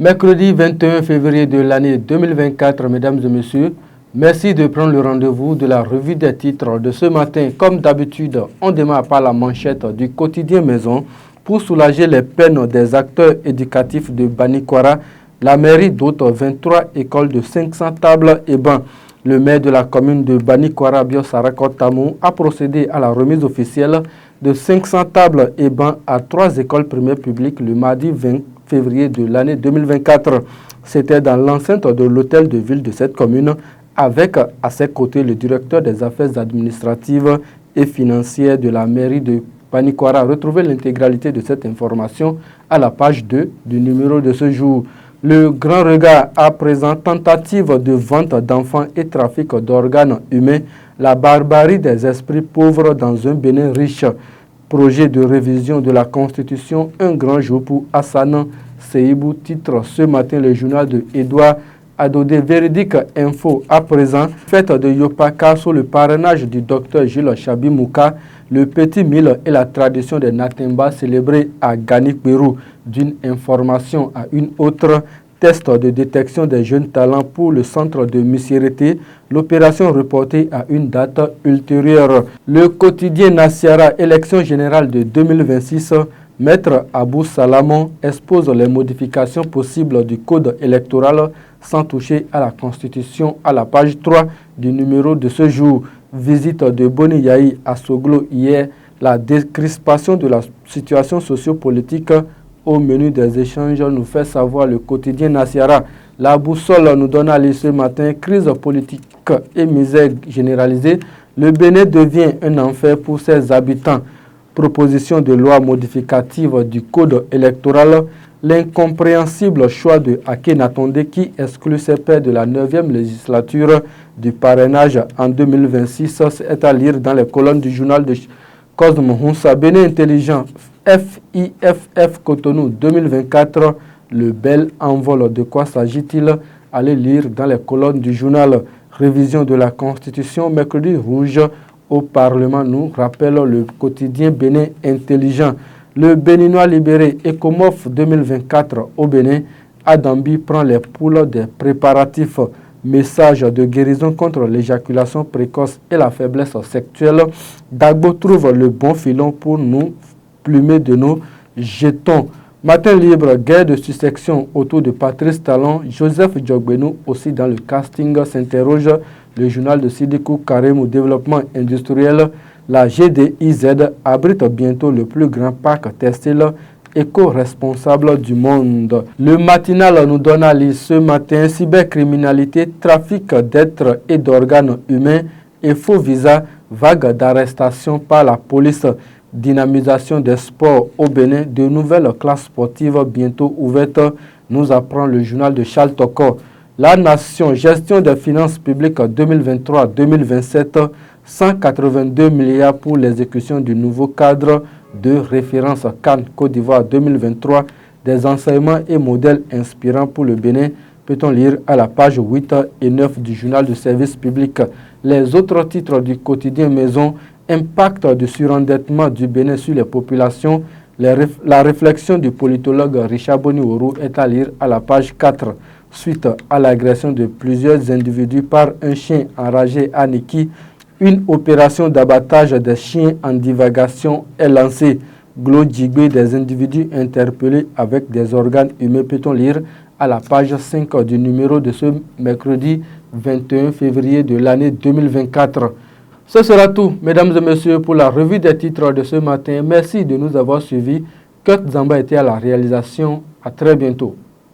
Mercredi 21 février de l'année 2024, mesdames et messieurs, merci de prendre le rendez-vous de la revue des titres de ce matin. Comme d'habitude, on démarre par la manchette du quotidien Maison. Pour soulager les peines des acteurs éducatifs de Banikwara, la mairie dote 23 écoles de 500 tables et bancs. Le maire de la commune de Banikwara, Biosarako Tamou, a procédé à la remise officielle de 500 tables et bancs à 3 écoles primaires publiques le mardi 20 février de l'année 2024. C'était dans l'enceinte de l'hôtel de ville de cette commune, avec à ses côtés le directeur des affaires administratives et financières de la mairie de Banikwara. Retrouvez l'intégralité de cette information à la page 2 du numéro de ce jour. Le grand regard à présent, tentative de vente d'enfants et trafic d'organes humains, la barbarie des esprits pauvres dans un Bénin riche. Projet de révision de la Constitution, un grand jour pour Hassan Seibou, titre ce matin le journal de Edouard Adodé. Véridique info à présent, fête de Yopaka sous le parrainage du docteur Gilles Chabimouka, le petit mille et la tradition des Natemba célébrés à Ganikberu. D'une information à une autre, test de détection des jeunes talents pour le centre de Missirité, l'opération reportée à une date ultérieure. Le quotidien Nasiara, élection générale de 2026, Maître Abou Salamon expose les modifications possibles du code électoral sans toucher à la Constitution à la page 3 du numéro de ce jour. Visite de Boni Yahi à Soglo hier, la décrispation de la situation sociopolitique au menu des échanges nous fait savoir le quotidien Nasiara. La boussole nous donne à lire ce matin, crise politique et misère généralisée. Le Bénin devient un enfer pour ses habitants. Proposition de loi modificative du code électoral, l'incompréhensible choix de Akhenatonde qui exclut ses pairs de la 9e législature du parrainage en 2026 est à lire dans les colonnes du journal de Cosmo Hunsa. Bénin intelligent, FIFF Cotonou 2024, le bel envol. De quoi s'agit-il? Allez lire dans les colonnes du journal. Révision de la Constitution, mercredi rouge au Parlement, nous rappelle le quotidien Bénin intelligent. Le Béninois libéré Ecomof 2024 au Bénin, Adambi prend les poules des préparatifs. Message de guérison contre l'éjaculation précoce et la faiblesse sexuelle. Dagbo trouve le bon filon pour nous plumer de nos jetons. Matin libre, guerre de succession autour de Patrice Talon. Joseph Djogbenou aussi dans le casting s'interroge. Le journal de Sidikou Karim au développement industriel. La GDIZ abrite bientôt le plus grand parc textile éco-responsable du monde. Le matinal nous donne à lire ce matin cybercriminalité, trafic d'êtres et d'organes humains et faux visas, vague d'arrestation par la police, dynamisation des sports au Bénin, de nouvelles classes sportives bientôt ouvertes, nous apprend le journal de Charles Toko. La Nation, gestion des finances publiques 2023-2027, 182 milliards pour l'exécution du nouveau cadre de référence Cannes Côte d'Ivoire 2023, des enseignements et modèles inspirants pour le Bénin, peut-on lire à la page 8 et 9 du journal de service public. Les autres titres du quotidien Maison, impact du surendettement du Bénin sur les populations, la réflexion du politologue Richard Boniorou est à lire à la page 4. Suite à l'agression de plusieurs individus par un chien enragé à Niki, une opération d'abattage des chiens en divagation est lancée. Glodjigbe, des individus interpellés avec des organes humains, peut-on lire à la page 5 du numéro de ce mercredi 21 février de l'année 2024. Ce sera tout, mesdames et messieurs, pour la revue des titres de ce matin. Merci de nous avoir suivis. Kurt Zamba était à la réalisation. À très bientôt.